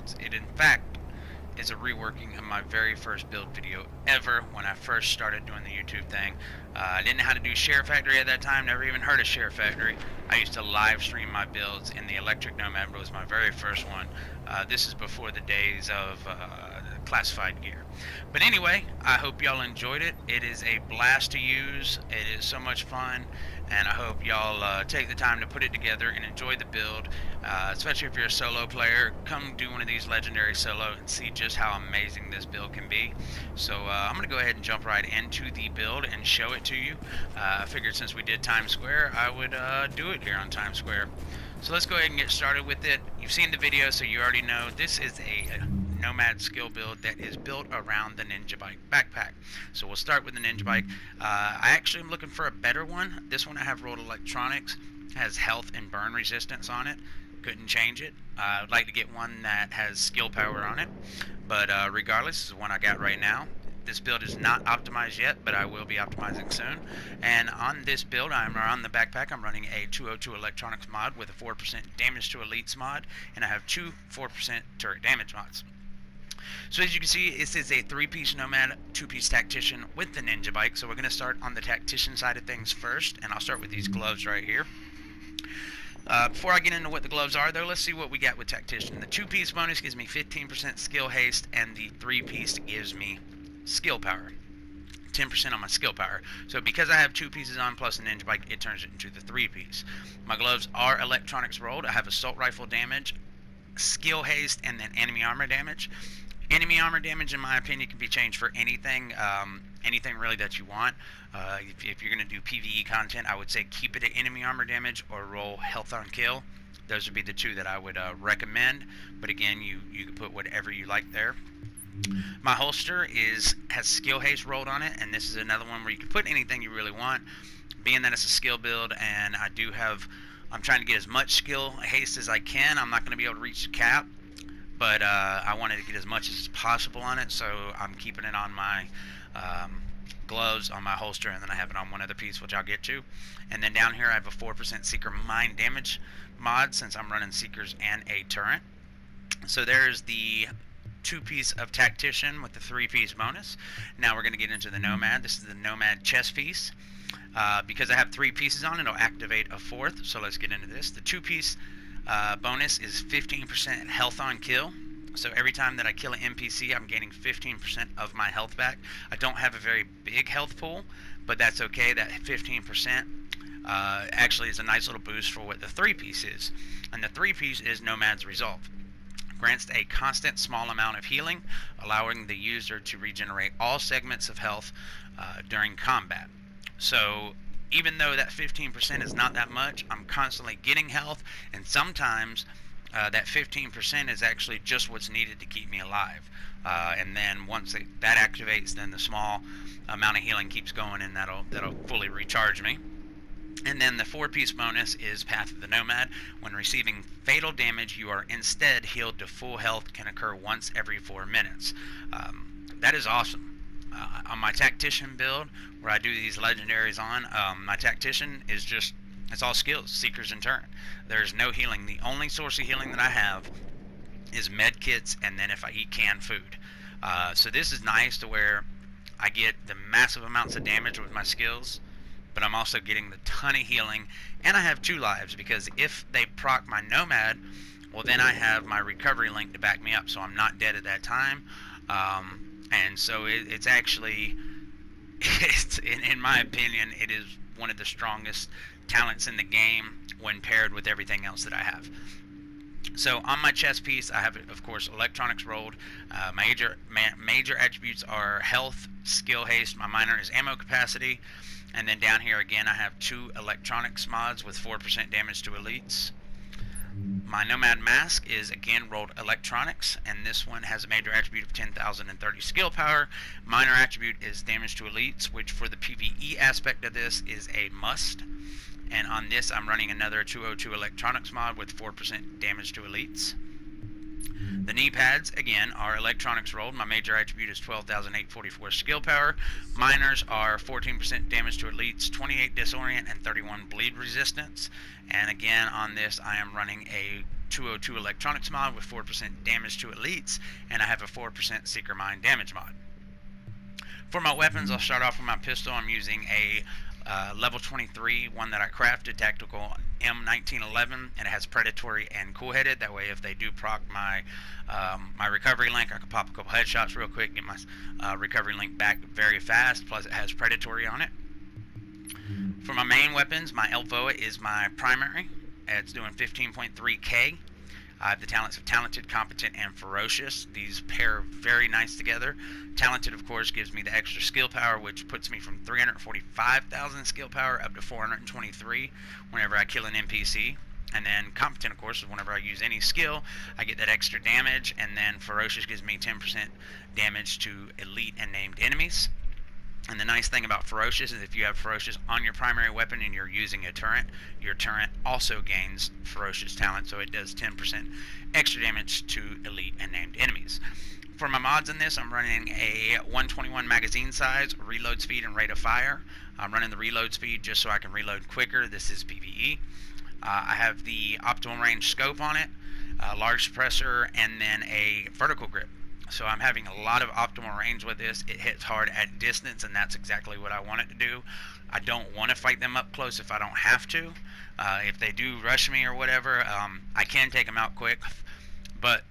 builds. It in fact is a reworking of my very first build video ever when I first started doing the YouTube thing. I didn't know how to do SHAREfactory at that time, never even heard of SHAREfactory. I used to live stream my builds in the electric Nomad, was my very first one. This is before the days of classified gear. But anyway, I hope y'all enjoyed it. It is a blast to use. It is so much fun, and I hope y'all take the time to put it together and enjoy the build, especially if you're a solo player. Come do one of these legendary solo and see just how amazing this build can be. So I'm going to go ahead and jump right into the build and show it to you. I figured since we did Times Square, I would do it here on Times Square. So let's go ahead and get started with it. You've seen the video, so you already know this is a Nomad skill build that is built around the Ninja Bike backpack. So we'll start with the Ninja Bike. I actually am looking for a better one. This one I have rolled electronics, has health and burn resistance on it. Couldn't change it. I would like to get one that has skill power on it, but regardless, this is the one I got right now. This build is not optimized yet, but I will be optimizing soon. And on this build, on the backpack, I'm running a 202 electronics mod with a 4% damage to elites mod, and I have two 4% turret damage mods. So as you can see, this is a 3-piece Nomad, 2-piece Tactician with the Ninja Bike. So we're going to start on the Tactician side of things first, and I'll start with these gloves right here. Before I get into what the gloves are, though, let's see what we got with Tactician. The 2-piece bonus gives me 15% skill haste, and the 3-piece gives me skill power. 10% on my skill power. So because I have 2 pieces on plus a Ninja Bike, it turns it into the 3-piece. My gloves are electronics rolled. I have assault rifle damage, skill haste, and then enemy armor damage. Enemy armor damage, in my opinion, can be changed for anything, anything really that you want. If you're going to do PvE content, I would say keep it at enemy armor damage or roll health on kill. Those would be the two that I would recommend. But again, you can put whatever you like there. My holster has skill haste rolled on it, and this is another one where you can put anything you really want. Being that it's a skill build, and I'm trying to get as much skill haste as I can. I'm not going to be able to reach the cap, but I wanted to get as much as possible on it, so I'm keeping it on my gloves, on my holster, and then I have it on one other piece, which I'll get to. And then down here I have a 4% Seeker Mine damage mod, since I'm running Seekers and a turret. So there's the 2-piece of Tactician with the 3-piece bonus. Now we're going to get into the Nomad. This is the Nomad chest piece. Because I have 3 pieces on it, it'll activate a 4th. So let's get into this. The 2-piece bonus is 15% health on kill. So every time that I kill an NPC, I'm gaining 15% of my health back. I don't have a very big health pool, but that's okay. That 15% actually is a nice little boost for what the 3-piece is. And the 3-piece is Nomad's Resolve. Grants a constant small amount of healing, allowing the user to regenerate all segments of health during combat. So even though that 15% is not that much, I'm constantly getting health, and sometimes that 15% is actually just what's needed to keep me alive. And then once that activates, then the small amount of healing keeps going, and that'll fully recharge me. And then the 4-piece bonus is Path of the Nomad. When receiving fatal damage, you are instead healed to full health, can occur once every 4 minutes. That is awesome. On my Tactician build, where I do these legendaries on, my Tactician is it's all skills, Seekers and turret. There's no healing. The only source of healing that I have is med kits, and then if I eat canned food. So this is nice to where I get the massive amounts of damage with my skills, but I'm also getting the ton of healing, and I have 2 lives, because if they proc my Nomad, well, then I have my recovery link to back me up, so I'm not dead at that time. And so it's actually, in my opinion, it is one of the strongest talents in the game when paired with everything else that I have. So on my chest piece, I have, of course, electronics rolled. Major attributes are health, skill haste. My minor is ammo capacity. And then down here again, I have 2 electronics mods with 4% damage to elites. My Nomad mask is again rolled electronics, and this one has a major attribute of 10,030 skill power. Minor attribute is damage to elites, which for the PvE aspect of this is a must. And on this, I'm running another 202 electronics mod with 4% damage to elites. The knee pads, again, are electronics rolled. My major attribute is 12,844 skill power. Minors are 14% damage to elites, 28 disorient, and 31 bleed resistance. And again, on this, I am running a 202 electronics mod with 4% damage to elites, and I have a 4% seeker mine damage mod. For my weapons, I'll start off with my pistol. I'm using a level 23 one that I crafted, tactical M1911, and it has predatory and cool-headed. That way, if they do proc my my recovery link, I can pop a couple headshots real quick, get my recovery link back very fast. Plus, it has predatory on it. For my main weapons, my Elvoa is my primary. It's doing 15.3k. I have the talents of Talented, Competent, and Ferocious. These pair very nice together. Talented, of course, gives me the extra skill power, which puts me from 345,000 skill power up to 423 whenever I kill an NPC. And then Competent, of course, is whenever I use any skill, I get that extra damage. And then Ferocious gives me 10% damage to elite and named enemies. And the nice thing about Ferocious is if you have Ferocious on your primary weapon and you're using a turret, your turret also gains Ferocious talent, so it does 10% extra damage to elite and named enemies. For my mods in this, I'm running a 121 magazine size, reload speed, and rate of fire. I'm running the reload speed just so I can reload quicker. This is PvE. I have the optimal range scope on it, a large suppressor, and then a vertical grip. So I'm having a lot of optimal range with this. It hits hard at distance, and that's exactly what I want it to do. I don't want to fight them up close if I don't have to. If they do rush me or whatever, I can take them out quick. But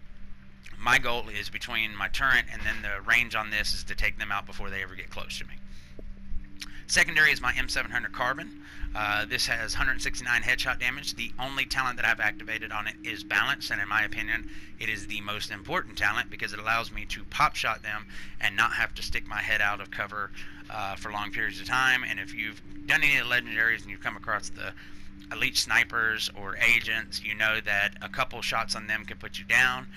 my goal is between my turret and then the range on this is to take them out before they ever get close to me. Secondary is my M700 Carbon. This has 169 headshot damage. The only talent that I've activated on it is Balance, and in my opinion, it is the most important talent because it allows me to pop shot them and not have to stick my head out of cover for long periods of time. And if you've done any of the legendaries and you've come across the elite snipers or agents, you know that a couple shots on them can put you down.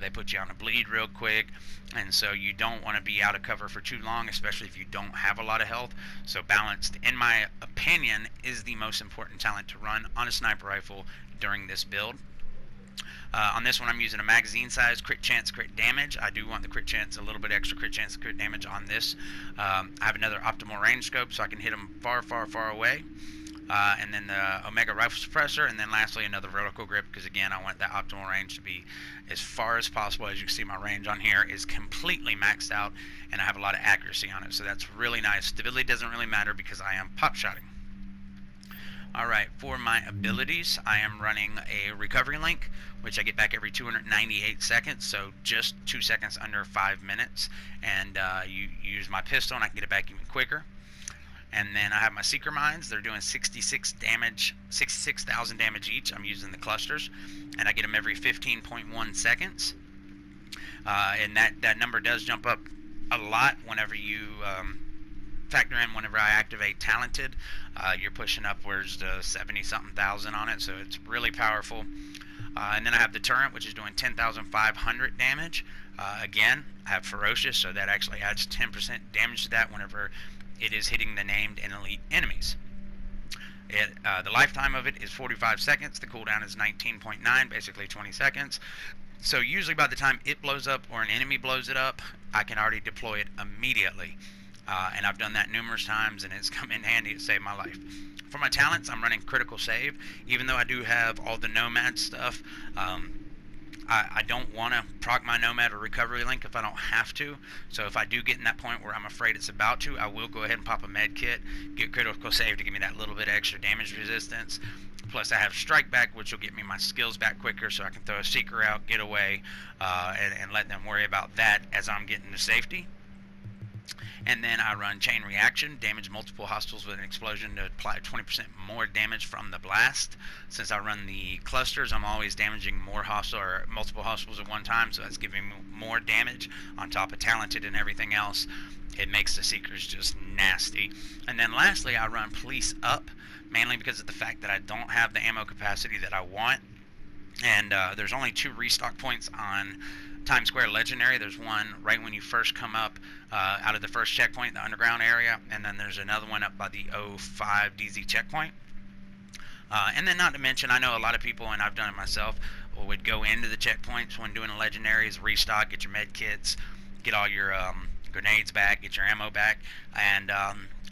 They put you on a bleed real quick, and so you don't want to be out of cover for too long, especially if you don't have a lot of health. So Balanced, in my opinion, is the most important talent to run on a sniper rifle during this build. On this one, I'm using a magazine size, crit chance, crit damage. I do want the crit chance, a little bit extra crit chance, crit damage on this. I have another optimal range scope, so I can hit them far, far, far away. And then the Omega Rifle Suppressor, and then lastly another vertical grip, because again I want that optimal range to be as far as possible. As you can see, my range on here is completely maxed out, and I have a lot of accuracy on it, so that's really nice. Stability doesn't really matter because I am pop shotting. Alright, for my abilities, I am running a recovery link, which I get back every 298 seconds, so just 2 seconds under 5 minutes, and you use my pistol and I can get it back even quicker. And then I have my Seeker Mines. They're doing 66,000 damage each. I'm using the clusters, and I get them every 15.1 seconds. And that number does jump up a lot whenever you factor in whenever I activate Talented. You're pushing upwards to 70-something thousand on it, so it's really powerful. And then I have the Turret, which is doing 10,500 damage. Again, I have Ferocious, so that actually adds 10% damage to that whenever it is hitting the named and elite enemies. The lifetime of it is 45 seconds. The cooldown is 19.9, basically 20 seconds. So usually by the time it blows up or an enemy blows it up, I can already deploy it immediately. And I've done that numerous times, and it's come in handy to save my life. For my talents, I'm running Critical Save. Even though I do have all the Nomad stuff, I don't want to proc my Nomad or recovery link if I don't have to. So if I do get in that point where I'm afraid it's about to, I will go ahead and pop a med kit, get Critical Save to give me that little bit extra damage resistance. Plus I have Strike Back, which will get me my skills back quicker, so I can throw a Seeker out, get away, and let them worry about that as I'm getting to safety. And then I run Chain Reaction, damage multiple hostiles with an explosion to apply 20% more damage from the blast. Since I run the clusters, I'm always damaging more hostile or multiple hostiles at one time, so that's giving me more damage on top of Talented and everything else. It makes the Seekers just nasty. And then lastly, I run Police Up, mainly because of the fact that I don't have the ammo capacity that I want. And there's only 2 restock points on Times Square Legendary. There's one right when you first come up out of the first checkpoint, the underground area, and then there's another one up by the 05 DZ checkpoint. And then not to mention, I know a lot of people, and I've done it myself, would go into the checkpoints when doing the legendaries, restock, get your med kits, get all your grenades back, get your ammo back, and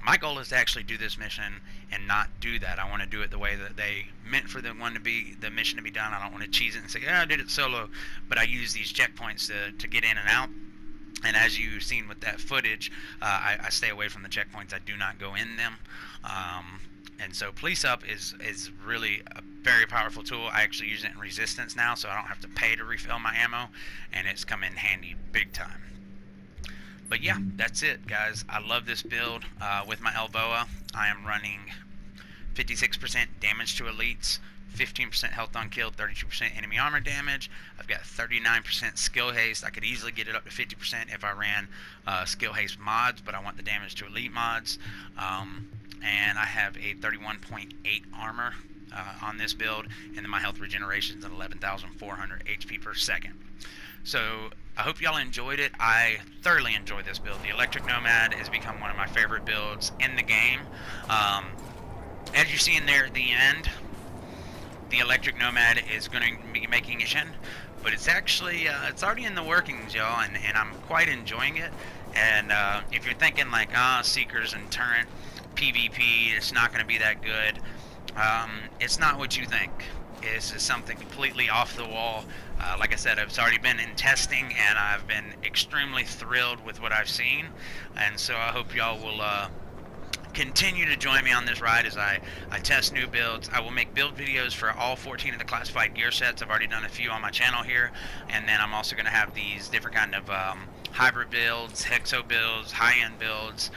My goal is to actually do this mission and not do that. I want to do it the way that they meant for the mission to be done. I don't want to cheese it and say, yeah, I did it solo, but I use these checkpoints to get in and out. And as you've seen with that footage, I stay away from the checkpoints. I do not go in them. And so Police Up is really a very powerful tool. I actually use it in Resistance now, so I don't have to pay to refill my ammo, and it's come in handy big time. But yeah, that's it, guys. I love this build. With my Elboa, I am running 56% damage to elites, 15% health on kill, 32% enemy armor damage. I've got 39% skill haste. I could easily get it up to 50% if I ran skill haste mods, but I want the damage to elite mods. And I have a 31.8 armor on this build, and then my health regeneration is at 11,400 HP per second. So I hope y'all enjoyed it. I thoroughly enjoyed this build. The Electric Nomad has become one of my favorite builds in the game. As you see in there at the end, the Electric Nomad is going to be making a shin, but it's actually it's already in the workings, y'all, and I'm quite enjoying it. And if you're thinking like, Seekers and Turret PvP, it's not going to be that good, it's not what you think. This is something completely off the wall. Like I said, it's already been in testing, and I've been extremely thrilled with what I've seen. And so I hope y'all will continue to join me on this ride as I test new builds. I will make build videos for all 14 of the classified gear sets. I've already done a few on my channel here, and then I'm also going to have these different kind of hybrid builds, hexo builds, high-end builds,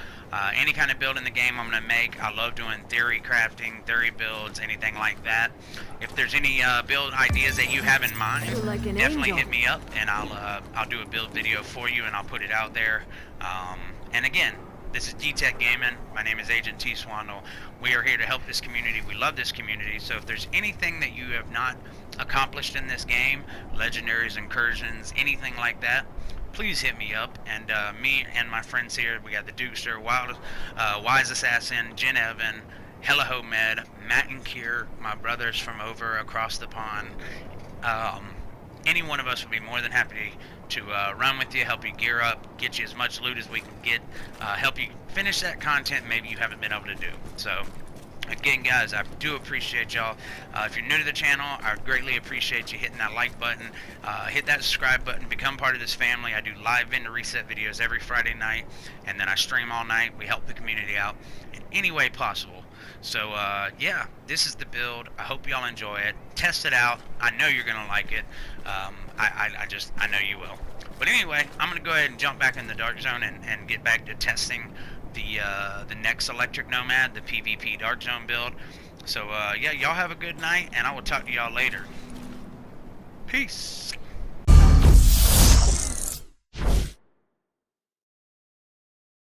any kind of build in the game I'm going to make. I love doing theory crafting, theory builds, anything like that. If there's any build ideas that you have in mind, like definitely angel. hit me up, and I'll do a build video for you, and I'll put it out there. And again, this is D-Tech Gaming. My name is Agent TSwandol. We are here to help this community. We love this community. So if there's anything that you have not accomplished in this game, legendaries, incursions, anything like that, please hit me up. And me and my friends here, we got the Dukester, Wise Assassin, Jen Evan, Hella Homed, Matt and Kier, my brothers from over across the pond. Any one of us would be more than happy to run with you, help you gear up, get you as much loot as we can get, help you finish that content maybe you haven't been able to do. So again, guys, I do appreciate y'all. If you're new to the channel, I greatly appreciate you hitting that like button, hit that subscribe button, become part of this family. I do live vendor reset videos every Friday night, and then I stream all night. We help the community out in any way possible. So yeah, this is the build. I hope y'all enjoy it. Test it out. I know you're gonna like it. I know you will. But anyway, I'm gonna go ahead and jump back in the dark zone and get back to testing the next Electric Nomad, the PvP dark zone build. So yeah, y'all have a good night, and I will talk to y'all later. Peace.